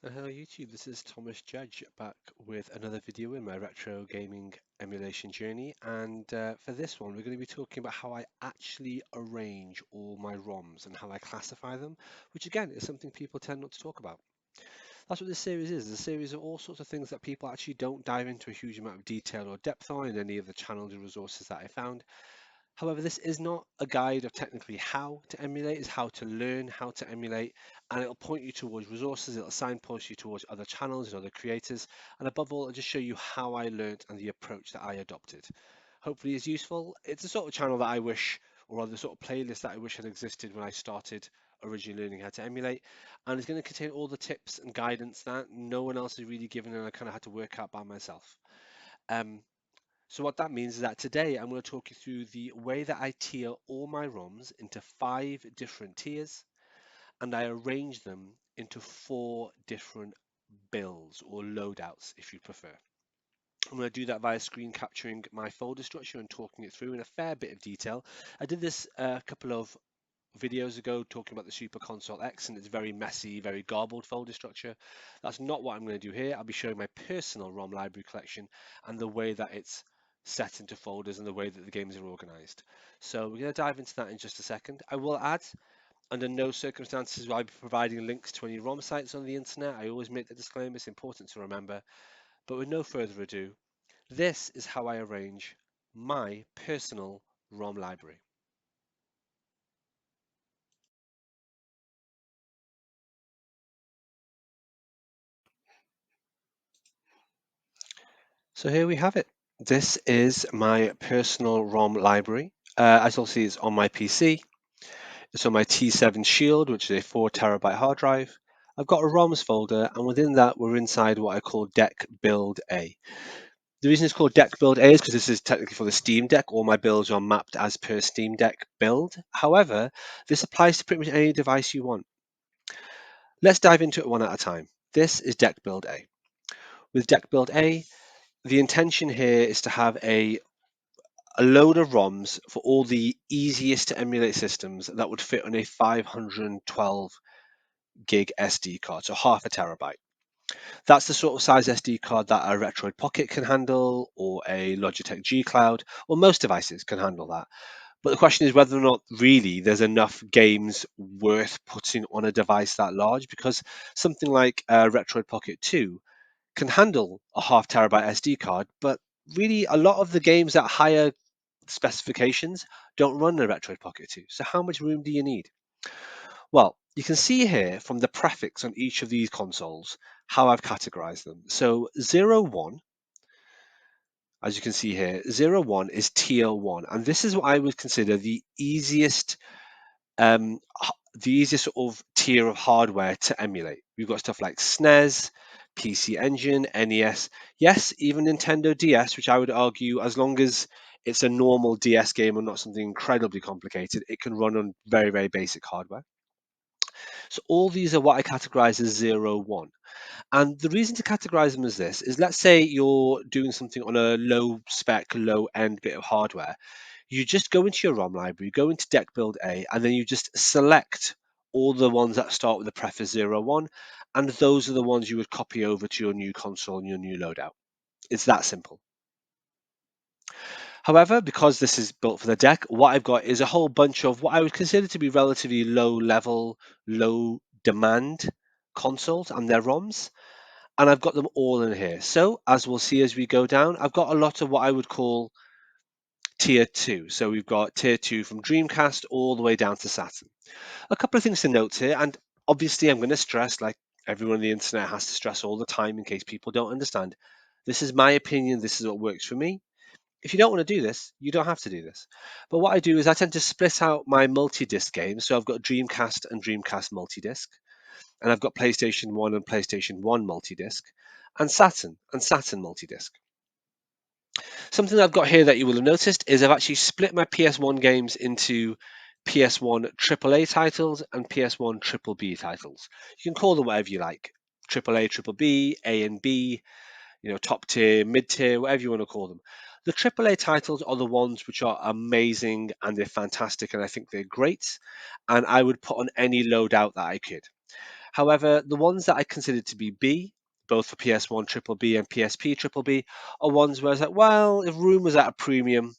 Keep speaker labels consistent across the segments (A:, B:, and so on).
A: Hello YouTube, this is Thomas Judge back with another video in my retro gaming emulation journey, and for this one we're going to be talking about how I actually arrange all my ROMs and how I classify them, which again is something people tend not to talk about. That's what this series is, a series of all sorts of things that people actually don't dive into a huge amount of detail or depth on in any of the channels or resources that I found. However, this is not a guide of technically how to emulate, it's how to learn how to emulate, and it'll point you towards resources, it'll signpost you towards other channels and other creators, and above all, it'll just show you how I learned and the approach that I adopted. Hopefully it's useful. It's the sort of channel that I wish, or rather the sort of playlist that I wish had existed when I started originally learning how to emulate, and it's going to contain all the tips and guidance that no one else has really given and I kind of had to work out by myself. Um, so what that means is that today I'm going to talk you through the way that I tier all my ROMs into 5 different tiers, and I arrange them into 4 different builds or loadouts if you prefer. I'm going to do that via screen capturing my folder structure and talking it through in a fair bit of detail. I did this a couple of videos ago talking about the Super Console X and its very messy, very garbled folder structure. That's not what I'm going to do here. I'll be showing my personal ROM library collection and the way that it's set into folders and the way that the games are organized. So we're going to dive into that in just a second. I will add, under no circumstances will I be providing links to any ROM sites on the internet. I always make the disclaimer, it's important to remember. But with no further ado, this is how I arrange my personal ROM library. So here we have it. This is my personal ROM library. As you'll see, it's on my PC. It's on my T7 Shield, which is a 4 TB hard drive. I've got a ROMs folder, and within that, we're inside what I call Deck Build A. The reason it's called Deck Build A is because this is technically for the Steam Deck. All my builds are mapped as per Steam Deck build. However, this applies to pretty much any device you want. Let's dive into it one at a time. This is Deck Build A. With Deck Build A, the intention here is to have a load of ROMs for all the easiest to emulate systems that would fit on a 512 gig SD card, so half a terabyte. That's the sort of size SD card that a Retroid Pocket can handle, or a Logitech G Cloud, or most devices can handle that. But the question is whether or not really there's enough games worth putting on a device that large, because something like Retroid Pocket 2 can handle a half terabyte SD card, but really a lot of the games at higher specifications don't run the Retroid Pocket 2. So how much room do you need? Well, you can see here from the prefix on each of these consoles how I've categorized them. So 01, as you can see here, 01 is tier 1, and this is what I would consider um, the easiest sort of tier of hardware to emulate. We've got stuff like SNES, PC Engine, NES, yes, even Nintendo DS, which I would argue, as long as it's a normal DS game and not something incredibly complicated, it can run on very, very basic hardware. So all these are what I categorize as 01. And the reason to categorize them as this is, let's say you're doing something on a low spec, low end bit of hardware. You just go into your ROM library, go into Deck Build A, and then you just select all the ones that start with the prefix 01, and those are the ones you would copy over to your new console and your new loadout. It's that simple. However, because this is built for the deck, what I've got is a whole bunch of what I would consider to be relatively low level, low demand consoles and their ROMs, and I've got them all in here. So as we'll see as we go down, I've got a lot of what I would call tier 2. So we've got tier 2 from Dreamcast all the way down to Saturn. A couple of things to note here, and obviously I'm going to stress, like everyone on the internet has to stress all the time in case people don't understand. This is my opinion, this is what works for me. If you don't want to do this, you don't have to do this. But what I do is I tend to split out my multi-disc games. So I've got Dreamcast and Dreamcast multi-disc, and I've got PlayStation 1 and PlayStation 1 multi-disc, and Saturn multi-disc. Something I've got here that you will have noticed is I've actually split my PS1 games into PS1 AAA titles and PS1 Triple B titles. You can call them whatever you like. AAA, Triple B, A and B, top tier, mid tier, whatever you want to call them. The AAA titles are the ones which are amazing and they're fantastic and I think they're great. And I would put on any loadout that I could. However, the ones that I consider to be B, both for PS1 triple B and PSP triple B, are ones where I was like, well, if room was at a premium,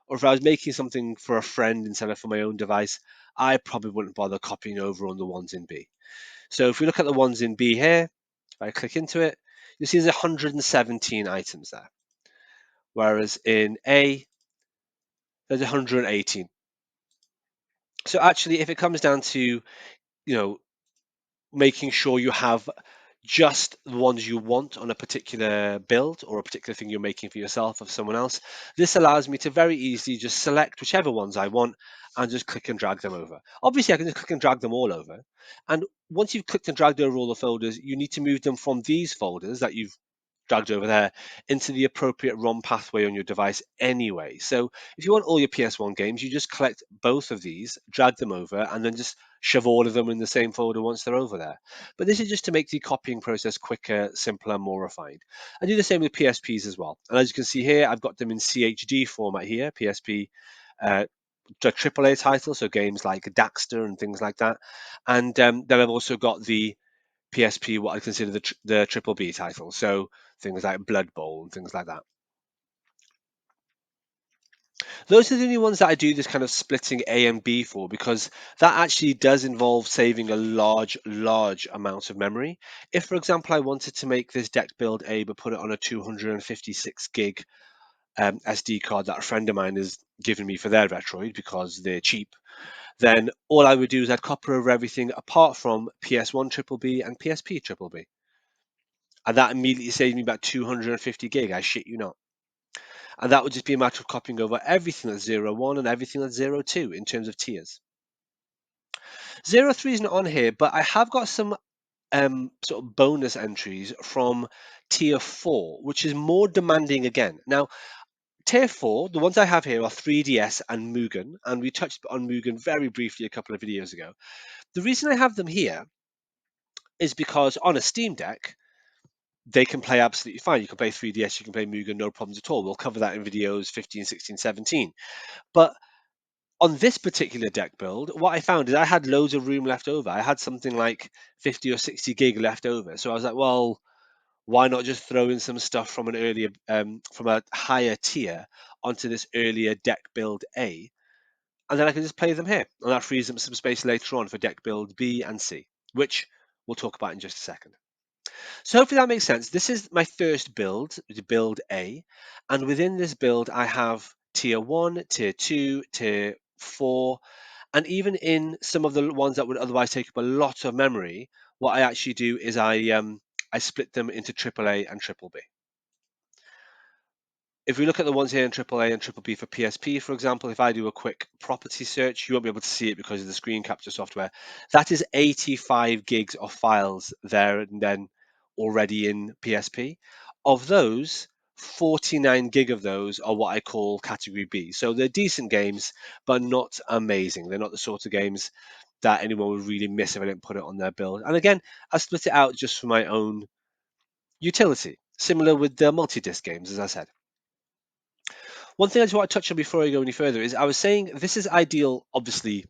A: or if I was making something for a friend instead of for my own device, I probably wouldn't bother copying over on the ones in B. So if we look at the ones in B here, if I click into it, you'll see there's 117 items there. Whereas in A, there's 118. So actually, if it comes down to, making sure you have just the ones you want on a particular build or a particular thing you're making for yourself or for someone else, this allows me to very easily just select whichever ones I want and just click and drag them over. Obviously, I can just click and drag them all over. And once you've clicked and dragged over all the folders, you need to move them from these folders that you've dragged over there into the appropriate ROM pathway on your device anyway. So if you want all your PS1 games, you just collect both of these, drag them over, and then just shove all of them in the same folder once they're over there. But this is just to make the copying process quicker, simpler, more refined. I do the same with PSPs as well. And as you can see here, I've got them in CHD format here, PSP the AAA title, so games like Daxter and things like that. And then I've also got the PSP, what I consider the triple B title, so things like Blood Bowl and things like that. Those are the only ones that I do this kind of splitting A and B for, because that actually does involve saving a large amount of memory. If, for example, I wanted to make this deck build A but put it on a 256 gig SD card that a friend of mine has given me for their Retroid because they're cheap, then all I would do is I'd copy over everything apart from PS1 triple B and PSP triple B. And that immediately saved me about 250 gig, I shit you not. And that would just be a matter of copying over everything that's 01 and everything that's 02 in terms of tiers. 03 isn't on here, but I have got some sort of bonus entries from tier 4, which is more demanding again. Now, tier 4, the ones I have here are 3DS and Mugen, and we touched on Mugen very briefly a couple of videos ago. The reason I have them here is because on a Steam Deck, they can play absolutely fine. You can play 3DS, you can play Mugen, no problems at all. We'll cover that in videos 15, 16, 17. But on this particular deck build, what I found is I had loads of room left over. I had something like 50 or 60 gig left over. So I was like, well, why not just throw in some stuff from an earlier, from a higher tier onto this earlier deck build A, and then I can just play them here. And that frees up some space later on for deck build B and C, which we'll talk about in just a second. So hopefully that makes sense. This is my first build, build A, and within this build I have tier 1, tier 2, tier 4, and even in some of the ones that would otherwise take up a lot of memory, what I actually do is I split them into AAA and triple B. If we look at the ones here in AAA and triple B for PSP, for example, if I do a quick property search, you won't be able to see it because of the screen capture software. That is 85 gigs of files there and then already in PSP. Of those, 49 gig of those are what I call category B. So they're decent games, but not amazing. They're not the sort of games that anyone would really miss if I didn't put it on their build. And again, I split it out just for my own utility, similar with the multi-disc games, as I said. One thing I just want to touch on before I go any further is I was saying this is ideal. Obviously,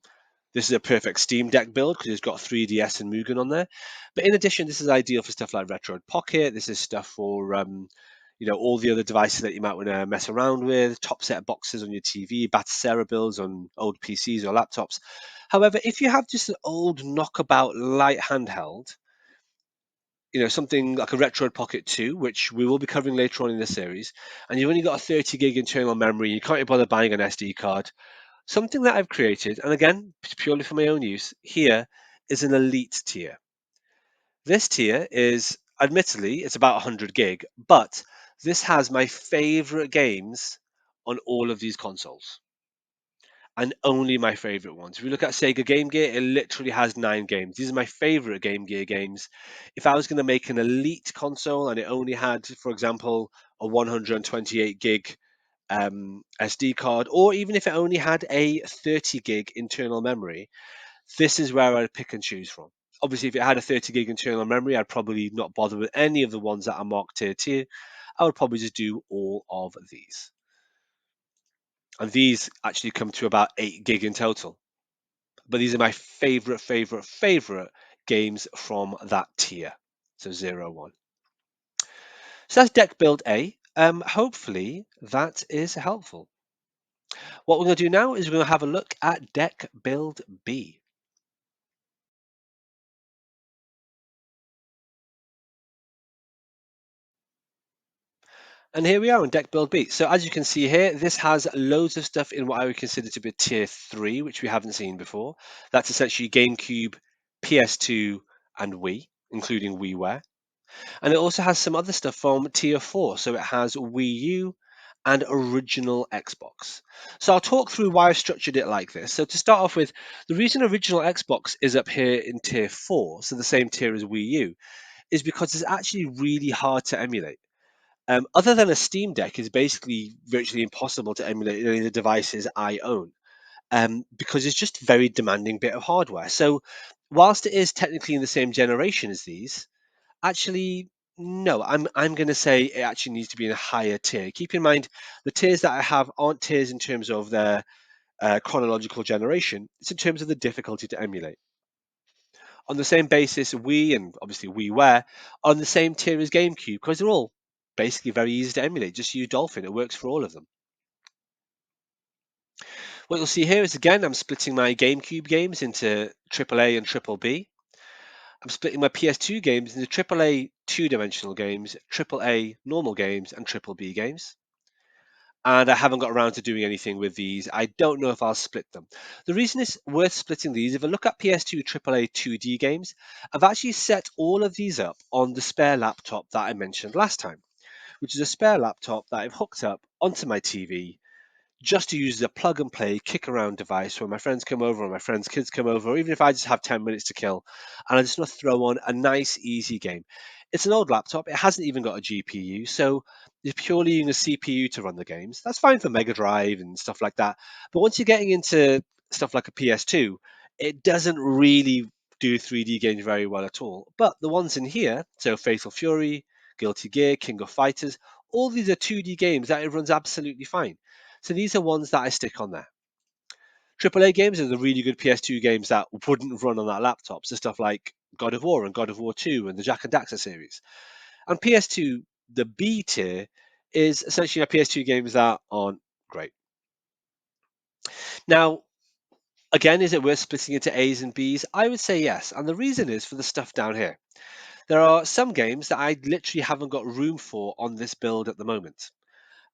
A: this is a perfect Steam Deck build because it's got 3DS and Mugen on there. But in addition, this is ideal for stuff like Retroid Pocket. This is stuff for all the other devices that you might want to mess around with, top set boxes on your TV, Batasera builds on old PCs or laptops. However, if you have just an old knockabout light handheld, something like a Retroid Pocket 2, which we will be covering later on in the series, and you've only got a 30 gig internal memory, you can't be bothered buying an SD card. Something that I've created, and again, purely for my own use, here is an elite tier. This tier is, admittedly, it's about 100 gig, but this has my favorite games on all of these consoles and only my favorite ones. If we look at Sega Game Gear, it literally has 9 games. These are my favorite Game Gear games. If I was going to make an elite console and it only had, for example, a 128 gig SD card, or even if it only had a 30 gig internal memory, this is where I'd pick and choose from. Obviously, if it had a 30 gig internal memory, I'd probably not bother with any of the ones that are marked tier 2. I would probably just do all of these. And these actually come to about 8 gig in total. But these are my favorite games from that tier. So 0, 1. So that's deck build A. Hopefully that is helpful. What we're going to do now is we're going to have a look at deck build B. And here we are on deck build B. So as you can see here, this has loads of stuff in what I would consider to be tier 3, which we haven't seen before. That's essentially GameCube, PS2, and Wii, including WiiWare. And it also has some other stuff from tier 4. So it has Wii U and original Xbox. So I'll talk through why I've structured it like this. So to start off with, the reason original Xbox is up here in tier 4, so the same tier as Wii U, is because it's actually really hard to emulate. Other than a Steam Deck, is basically virtually impossible to emulate any of the devices I own, because it's just a very demanding bit of hardware. So whilst it is technically in the same generation as these, actually, no, I'm going to say it actually needs to be in a higher tier. Keep in mind, the tiers that I have aren't tiers in terms of their chronological generation. It's in terms of the difficulty to emulate. On the same basis, Wii and obviously WiiWare are on the same tier as GameCube because they're all basically very easy to emulate. Just use Dolphin; it works for all of them. What you'll see here is again, I'm splitting my GameCube games into AAA and Triple B. I'm splitting my PS2 games into AAA two-dimensional games, AAA normal games, and Triple B games. And I haven't got around to doing anything with these. I don't know if I'll split them. The reason it's worth splitting these, if I look at PS2 AAA 2D games, I've actually set all of these up on the spare laptop that I mentioned last time, which is a spare laptop that I've hooked up onto my TV just to use as a plug and play kick around device when my friends come over or my friends' kids come over, or even if I just have 10 minutes to kill and I just want to throw on a nice, easy game. It's an old laptop, it hasn't even got a GPU, so you're purely using a CPU to run the games. That's fine for Mega Drive and stuff like that. But once you're getting into stuff like a PS2, it doesn't really do 3D games very well at all. But the ones in here, so Fatal Fury, Guilty Gear, King of Fighters, all these are 2D games that it runs absolutely fine. So these are ones that I stick on there. AAA games are the really good PS2 games that wouldn't run on that laptop. So stuff like God of War and God of War 2 and the Jack and Daxter series. And PS2, the B tier, is essentially our PS2 games that aren't great. Now, again, is it worth splitting into A's and B's? I would say yes. And the reason is for the stuff down here. There are some games that I literally haven't got room for on this build at the moment.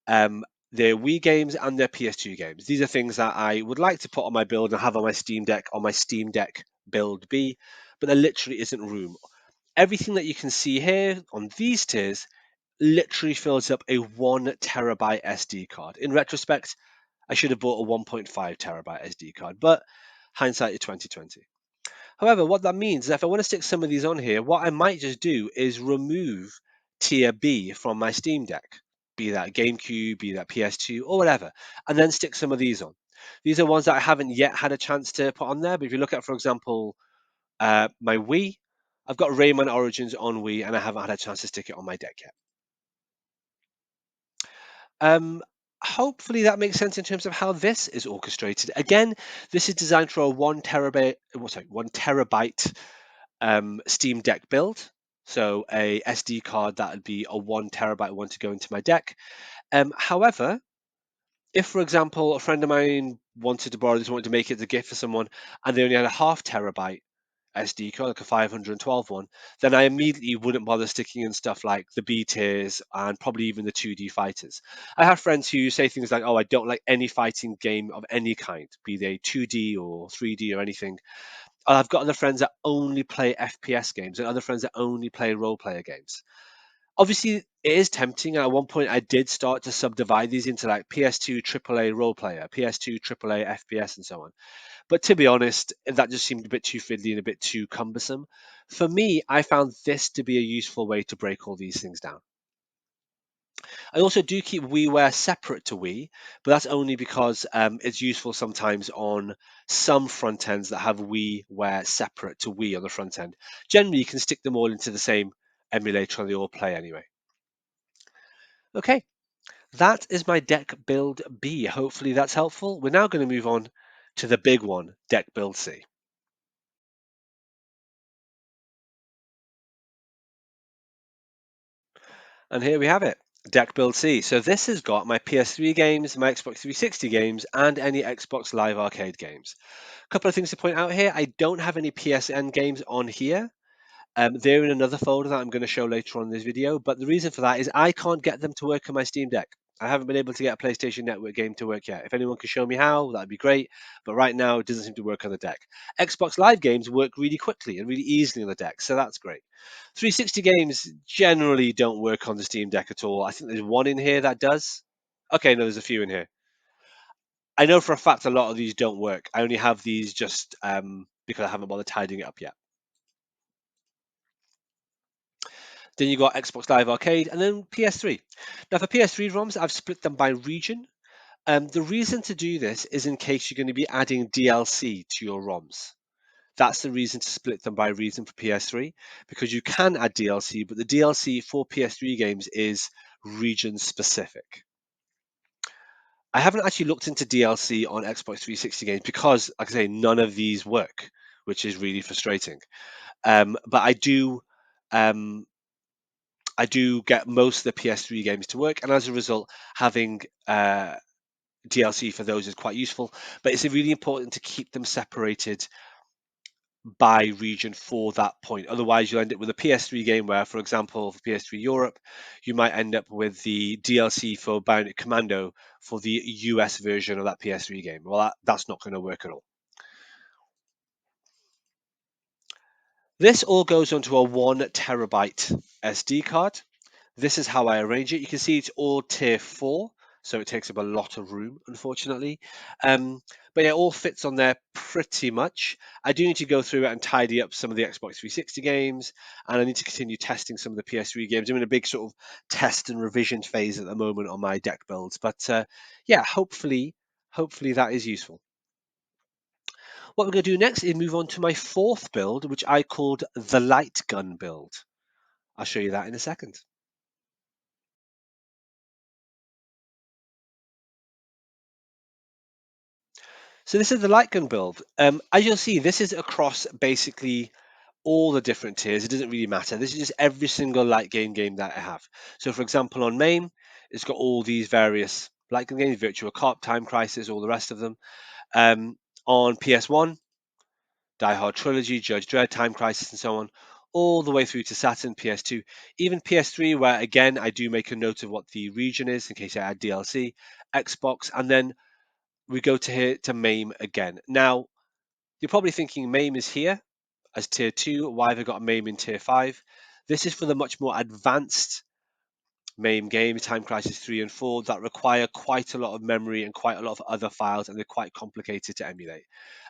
A: Um, their Wii games and their PS2 games. These are things that I would like to put on my build and have on my Steam Deck build B, but there literally isn't room. Everything that you can see here on these tiers literally fills up a 1 terabyte SD card. In retrospect, I should have bought a 1.5 terabyte SD card, but hindsight is 2020. However, what that means is if I want to stick some of these on here, what I might just do is remove tier B from my Steam Deck, be that GameCube, be that PS2, or whatever, and then stick some of these on. These are ones that I haven't yet had a chance to put on there, but if you look at, for example, my Wii, I've got Rayman Origins on Wii, and I haven't had a chance to stick it on my deck yet. Um, Hopefully that makes sense in terms of how this is orchestrated. Again, this is designed for a 1 terabyte Steam Deck build. So a SD card that would be a 1 terabyte one to go into my deck. However, if, for example, a friend of mine wanted to borrow this, wanted to make it as a gift for someone, and they only had a 0.5 terabyte SD card, like a 512 one, then I immediately wouldn't bother sticking in stuff like the B tiers and probably even the 2D fighters. I have friends who say things like, oh, I don't like any fighting game of any kind, be they 2D or 3D or anything. I've got other friends that only play FPS games and other friends that only play role player games. Obviously, it is tempting. And at one point, I did start to subdivide these into like PS2 AAA role player, PS2 AAA FPS, and so on. But to be honest, that just seemed a bit too fiddly and a bit too cumbersome. For me, I found this to be a useful way to break all these things down. I also do keep WiiWare separate to Wii, but that's only because it's useful sometimes on some front ends that have WiiWare separate to Wii on the front end. Generally, you can stick them all into the same emulator and they all play anyway. Okay, that is my deck build B. Hopefully that's helpful. We're now going to move on to the big one, deck build C. And here we have it, Deck Build C. So this has got my PS3 games, my Xbox 360 games, and any Xbox Live Arcade games. A couple of things to point out here. I don't have any PSN games on here. They're in another folder that I'm going to show later on in this video. But the reason for that is I can't get them to work on my Steam Deck. I haven't been able to get a PlayStation Network game to work yet. If anyone can show me how, that'd be great. But right now, it doesn't seem to work on the deck. Xbox Live games work really quickly and really easily on the deck, so that's great. 360 games generally don't work on the Steam Deck at all. I think there's one in here that does. Okay, no, there's a few in here. I know for a fact a lot of these don't work. I only have these just because I haven't bothered tidying it up yet. Then you got Xbox Live Arcade and then PS3. Now for PS3 ROMs, I've split them by region. The reason to do this is in case you're going to be adding DLC to your ROMs. That's the reason to split them by region for PS3, because you can add DLC, but the DLC for PS3 games is region specific. I haven't actually looked into DLC on Xbox 360 games because, like I say, none of these work, which is really frustrating. But um, I do get most of the PS3 games to work, and as a result, having DLC for those is quite useful. But it's really important to keep them separated by region for that point. Otherwise, you'll end up with a PS3 game where, for example, for PS3 Europe, you might end up with the DLC for Bionic Commando for the US version of that PS3 game. Well, that's not going to work at all. This all goes onto a 1 terabyte SD card. This is how I arrange it. You can see it's all tier 4, so it takes up a lot of room, unfortunately. Um, but yeah, it all fits on there pretty much. I do need to go through it and tidy up some of the Xbox 360 games, and I need to continue testing some of the PS3 games. I'm in a big sort of test and revision phase at the moment on my deck builds. But yeah, hopefully that is useful. What we're going to do next is move on to my fourth build, which I called the light gun build. I'll show you that in a second. So this is the light gun build. As you'll see, this is across basically all the different tiers. It doesn't really matter. This is just every single light game that I have. So for example, on main, it's got all these various light gun games, Virtua Cop, Time Crisis, all the rest of them. On PS1, Die Hard Trilogy, Judge Dredd, Time Crisis, and so on, all the way through to Saturn, PS2, even PS3, where again I do make a note of what the region is in case I add DLC, Xbox, and then we go to here to MAME again. Now, you're probably thinking MAME is here as tier 2. Why have I got a MAME in tier 5? This is for the much more advanced MAME games, Time Crisis 3 and 4, that require quite a lot of memory and quite a lot of other files, and they're quite complicated to emulate.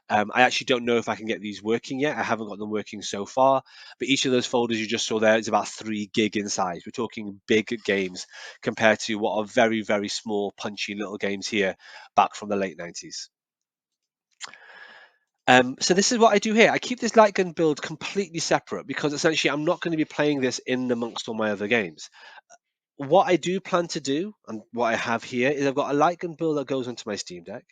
A: I actually don't know if I can get these working yet. I haven't got them working so far, but each of those folders you just saw there is about 3 gig in size. We're talking big games compared to what are very, very small, punchy little games here back from the late 90s. So this is what I do here. I keep this light gun build completely separate because essentially I'm not going to be playing this in amongst all my other games. What I do plan to do, and what I have here, is I've got a light gun build that goes onto my Steam Deck,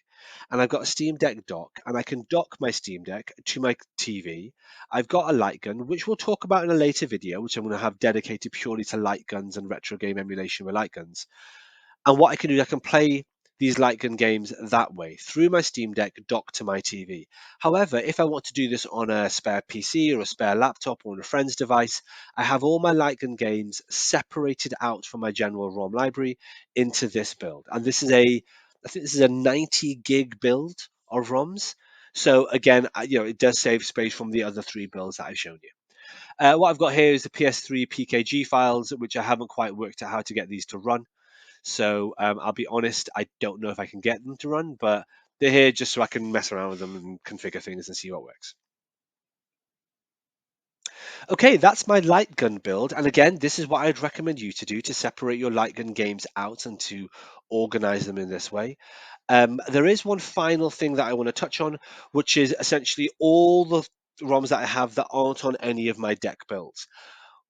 A: and I've got a Steam Deck dock, and I can dock my Steam Deck to my TV. I've got a light gun, which we'll talk about in a later video, which I'm going to have dedicated purely to light guns and retro game emulation with light guns. And what I can do, I can play these light gun games that way through my Steam Deck docked to my TV. However, if I want to do this on a spare PC or a spare laptop or on a friend's device, I have all my light gun games separated out from my general ROM library into this build. And I think this is a 90 gig build of ROMs. So again, it does save space from the other 3 builds that I've shown you. What I've got here is the PS3 PKG files, which I haven't quite worked out how to get these to run. So I'll be honest, I don't know if I can get them to run, but they're here just so I can mess around with them and configure things and see what works. Okay, that's my light gun build. And again, this is what I'd recommend you to do to separate your light gun games out and to organize them in this way. There is one final thing that I want to touch on, which is essentially all the ROMs that I have that aren't on any of my deck builds.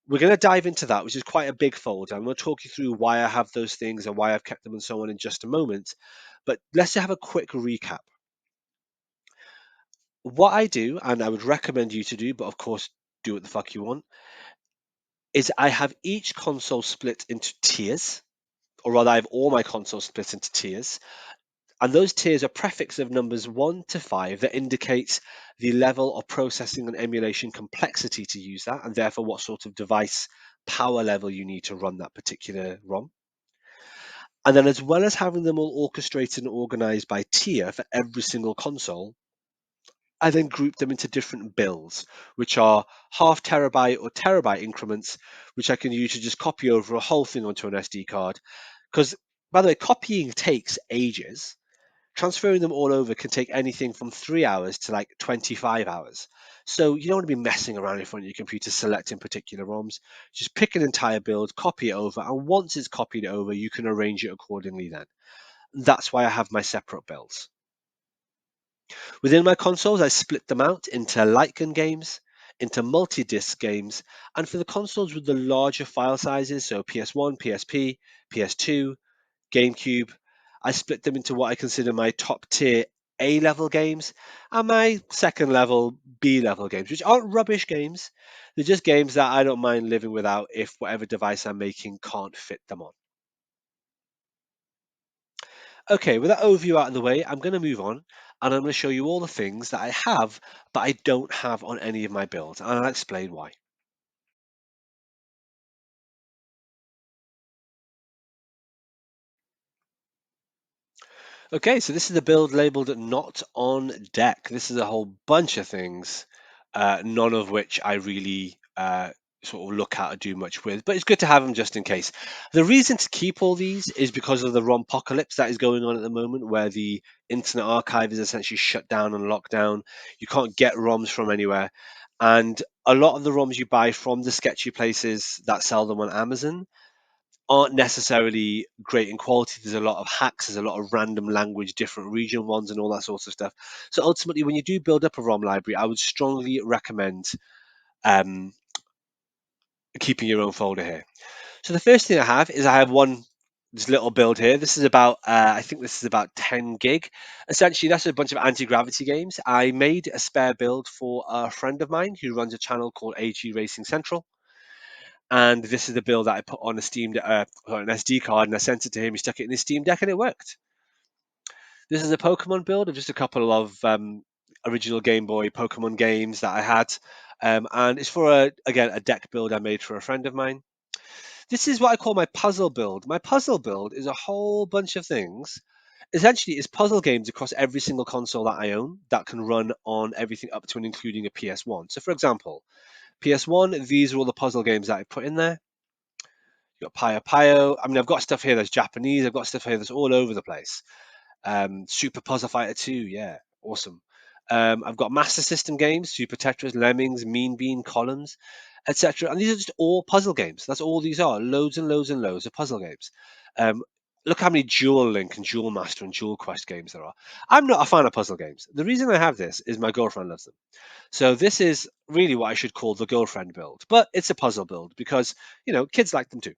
A: We're going to dive into that, which is quite a big folder. I'm going to talk you through why I have those things and why I've kept them and so on in just a moment. But let's have a quick recap. What I do, and I would recommend you to do, but of course, do what the fuck you want, is I have each console split into tiers, or rather, I have all my consoles split into tiers. And those tiers are prefix of numbers 1 to 5 that indicates the level of processing and emulation complexity to use that, and therefore what sort of device power level you need to run that particular ROM. And then, as well as having them all orchestrated and organized by tier for every single console, I then group them into different builds, which are half terabyte or terabyte increments, which I can use to just copy over a whole thing onto an SD card. Because, by the way, copying takes ages. Transferring them all over can take anything from 3 hours to like 25 hours. So you don't want to be messing around in front of your computer selecting particular ROMs. Just pick an entire build, copy it over, and once it's copied over, you can arrange it accordingly then. That's why I have my separate builds. Within my consoles, I split them out into light gun games, into multi-disc games, and for the consoles with the larger file sizes, so PS1, PSP, PS2, GameCube, I split them into what I consider my top tier A level games and my second level B level games, which aren't rubbish games. They're just games that I don't mind living without if whatever device I'm making can't fit them on. Okay, with that overview out of the way, I'm going to move on and I'm going to show you all the things that I have but I don't have on any of my builds, and I'll explain why. Okay, so this is a build labeled not on deck. This is a whole bunch of things, none of which I really sort of look at or do much with, but it's good to have them just in case. The reason to keep all these is because of the ROM apocalypse that is going on at the moment, where the Internet Archive is essentially shut down and locked down. You can't get ROMs from anywhere. And a lot of the ROMs you buy from the sketchy places that sell them on Amazon aren't necessarily great in quality. There's a lot of hacks, there's a lot of random language, different region ones, and all that sorts of stuff. So ultimately, when you do build up a ROM library, I would strongly recommend um, keeping your own folder here. So the first thing I have one this little build here. This is about I think this is about 10 gig. Essentially, that's a bunch of anti-gravity games. I made a spare build for a friend of mine who runs a channel called AG Racing Central. And this is the build that I put on a an SD card, and I sent it to him. He stuck it in his Steam Deck, and it worked. This is a Pokemon build of just a couple of original Game Boy Pokemon games that I had, and it's for a deck build I made for a friend of mine. This is what I call my puzzle build. My puzzle build is a whole bunch of things. Essentially, it's puzzle games across every single console that I own that can run on everything up to and including a PS1. So, for example, PS1, these are all the puzzle games that I put in there. You've got Pio Pio. I mean, I've got stuff here that's Japanese. I've got stuff here that's all over the place. Super Puzzle Fighter 2, yeah, awesome. I've got Master System games, Super Tetris, Lemmings, Mean Bean, Columns, etc. And these are just all puzzle games. That's all these are. Loads and loads and loads of puzzle games. Um, Look how many Dual Link and Dual Master and Dual Quest games there are. I'm not a fan of puzzle games. The reason I have this is my girlfriend loves them. So this is really what I should call the girlfriend build, but it's a puzzle build because kids like them too.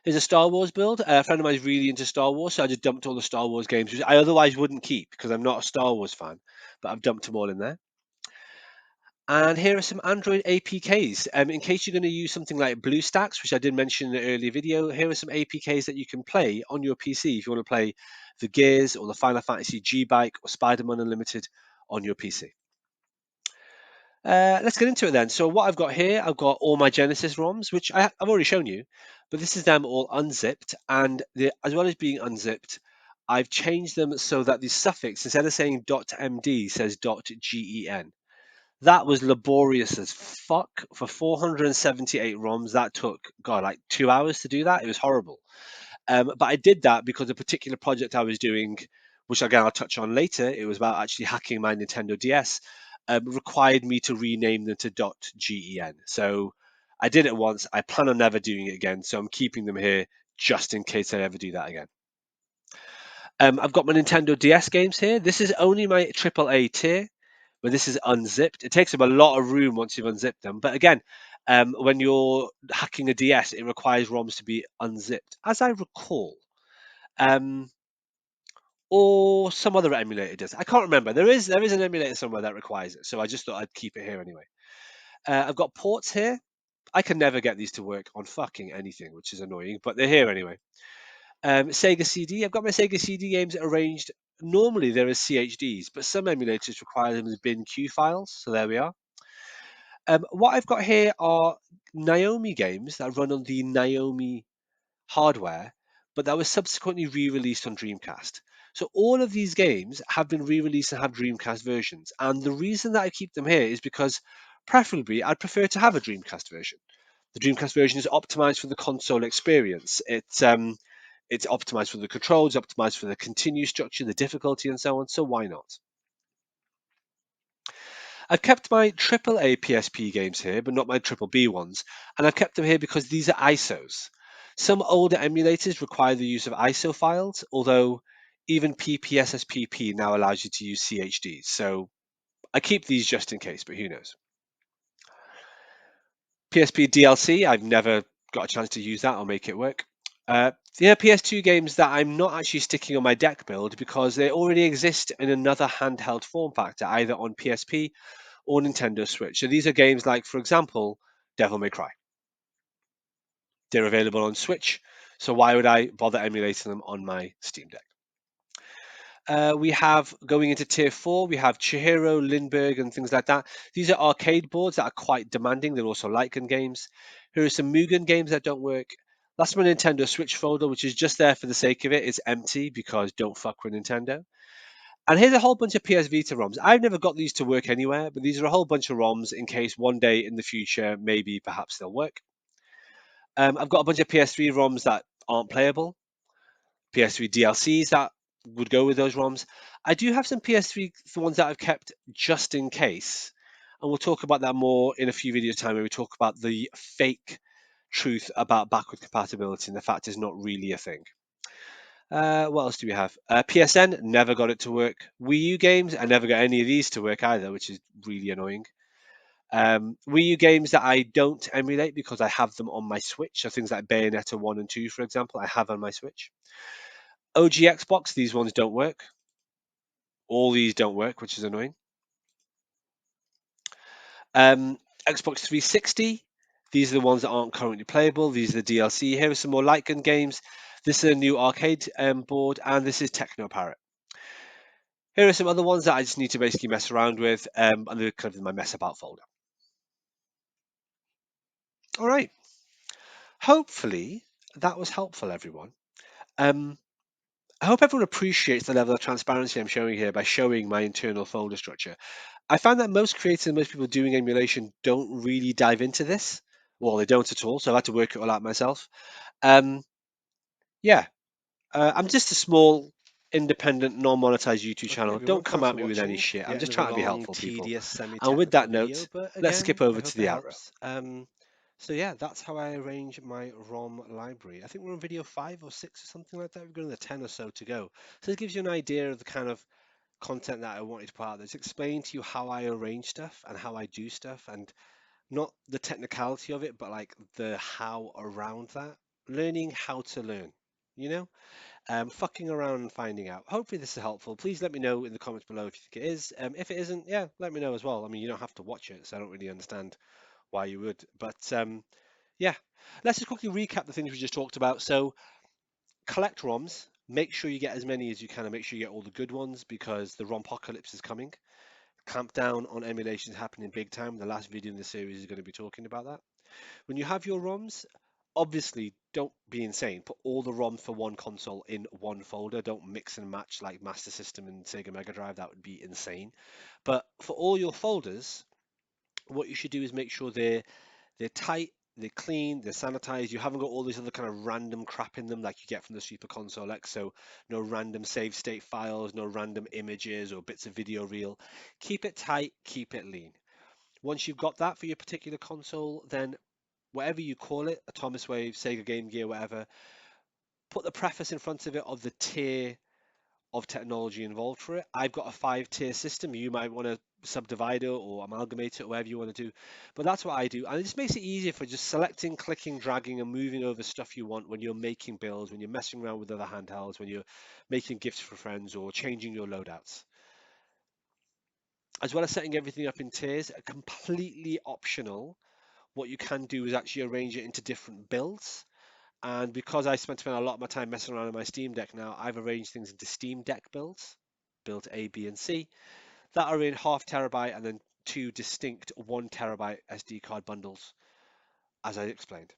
A: There's a Star Wars build. A friend of mine is really into Star Wars, so I just dumped all the Star Wars games, which I otherwise wouldn't keep because I'm not a Star Wars fan, but I've dumped them all in there. And here are some Android APKs. In case you're going to use something like BlueStacks, which I did mention in an earlier video, here are some APKs that you can play on your PC if you want to play the Gears or the Final Fantasy G Bike or Spider-Man Unlimited on your PC. Let's get into it then. So what I've got here, I've got all my Genesis ROMs, which I've already shown you, but this is them all unzipped, and as well as being unzipped, I've changed them so that the suffix, instead of saying .md, says .gen. That was laborious as fuck for 478 ROMs. That took, God, like 2 hours to do that. It was horrible. But I did that because a particular project I was doing, which again I'll touch on later, it was about actually hacking my Nintendo DS, required me to rename them to .gen. So I did it once. I plan on never doing it again. So I'm keeping them here just in case I ever do that again. I've got my Nintendo DS games here. This is only my AAA tier, but this is unzipped. It takes up a lot of room once you've unzipped them. But again, when you're hacking a DS, it requires ROMs to be unzipped, as I recall. Um, or some other emulator does. I can't remember. There is an emulator somewhere that requires it, so I just thought I'd keep it here anyway. I've got ports here. I can never get these to work on fucking anything, which is annoying, but they're here anyway. Sega CD. I've got my Sega CD games arranged. Normally they're as CHDs, but some emulators require them as bin Q files. So there we are. What I've got here are Naomi games that run on the Naomi hardware, but that was subsequently re-released on Dreamcast. So all of these games have been re-released and have Dreamcast versions. And the reason that I keep them here is because preferably I'd prefer to have a Dreamcast version. The Dreamcast version is optimized for the console experience. It's optimized for the controls, optimized for the continue structure, the difficulty, and so on. So why not? I've kept my AAA PSP games here, but not my triple B ones, and I've kept them here because these are ISOs. Some older emulators require the use of ISO files, although even PPSSPP now allows you to use CHDs. So I keep these just in case, but who knows? PSP DLC, I've never got a chance to use that or make it work. The PS2 games that I'm not actually sticking on my deck build because they already exist in another handheld form factor, either on PSP or Nintendo Switch. So these are games like, for example, Devil May Cry. They're available on Switch, so why would I bother emulating them on my Steam Deck? We have going into tier 4, we have Chihiro, Lindbergh, and things like that. These are arcade boards that are quite demanding. They're also light gun games. Here are some Mugen games that don't work. That's my Nintendo Switch folder, which is just there for the sake of it. It's empty because don't fuck with Nintendo. And here's a whole bunch of PS Vita ROMs. I've never got these to work anywhere, but these are a whole bunch of ROMs in case one day in the future, maybe perhaps they'll work. I've got a bunch of PS3 ROMs that aren't playable, PS3 DLCs that would go with those ROMs. I do have some PS3 ones that I've kept just in case, and we'll talk about that more in a few videos time where we talk about the fake truth about backward compatibility and the fact it's not really a thing. What else do we have? PSN, never got it to work. Wii U games, I never got any of these to work either, which is really annoying. Wii U games that I don't emulate because I have them on my Switch. So things like Bayonetta 1 and 2, for example, I have on my Switch. OG Xbox, these ones don't work. All these don't work, which is annoying. Xbox 360, these are the ones that aren't currently playable. These are the DLC. Here are some more light gun games. This is a new arcade board, and this is Techno Parrot. Here are some other ones that I just need to basically mess around with, and they're kind of in my mess about folder. All right. Hopefully that was helpful, everyone. Um, I hope everyone appreciates the level of transparency I'm showing here by showing my internal folder structure. I find that most creators and most people doing emulation don't really dive into this. Well, they don't at all, so I've had to work it all out myself. Um, yeah, I'm just a small, independent, non-monetized YouTube
B: Okay,
A: channel.
B: everyone,
A: Don't come
B: thanks
A: at
B: for
A: me with any
B: watching
A: shit. I'm
B: yet
A: just
B: another
A: trying to be
B: long,
A: helpful, people.
B: tedious,
A: And with that
B: semi-technical
A: note,
B: video. But
A: let's skip
B: again, I
A: over to
B: hope
A: the
B: it
A: outro.
B: helps. So yeah, that's how I arrange my ROM library. I think we're on video 5 or 6 or something like that. We've got another 10 or so to go. So it gives you an idea of the kind of content that I wanted to put out there. It's explain to you how I arrange stuff and how I do stuff, and not the technicality of it, but like the how around that. Learning how to learn, you know? Fucking around and finding out. Hopefully this is helpful. Please let me know in the comments below if you think it is. If it isn't, yeah, let me know as well. I mean, you don't have to watch it, so I don't really understand why you would. But yeah, let's just quickly recap the things we just talked about. So collect ROMs. Make sure you get as many as you can and make sure you get all the good ones because the ROMpocalypse is coming. Clamp down on emulations happening big time. The last video in the series is going to be talking about that. When you have your ROMs, obviously don't be insane. Put all the ROMs for one console in one folder. Don't mix and match like Master System and Sega Mega Drive. That would be insane. But for all your folders, what you should do is make sure they're tight, they're clean, they're sanitized. You haven't got all this other kind of random crap in them like you get from the Super Console X. So no random save state files, no random images or bits of video reel. Keep it tight, keep it lean. Once you've got that for your particular console, then whatever you call it, a Thomas Wave, Sega Game Gear, whatever, put the preface in front of it of the tier of technology involved for it. I've got a 5 tier system. You might want to subdivide it or amalgamate it, or whatever you want to do. But that's what I do. And it just makes it easier for just selecting, clicking, dragging, and moving over stuff you want when you're making builds, when you're messing around with other handhelds, when you're making gifts for friends or changing your loadouts. As well as setting everything up in tiers, completely optional what you can do is actually arrange it into different builds. And because I spend a lot of my time messing around on my Steam Deck now, I've arranged things into Steam Deck builds, build A, B, and C, that are in 0.5 TB and then two distinct 1 TB SD card bundles, as I explained.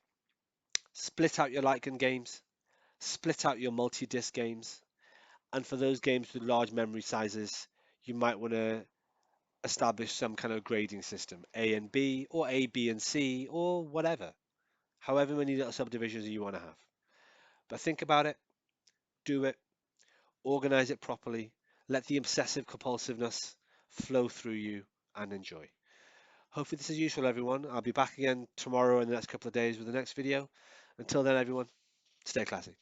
B: Split out your light gun games, split out your multi-disc games, and for those games with large memory sizes, you might want to establish some kind of grading system, A and B, or A, B, and C, or whatever, however many little subdivisions you want to have. But think about it, do it, organize it properly, let the obsessive compulsiveness flow through you, and enjoy. Hopefully this is useful, everyone. I'll be back again tomorrow in the next couple of days with the next video. Until then, everyone, stay classy.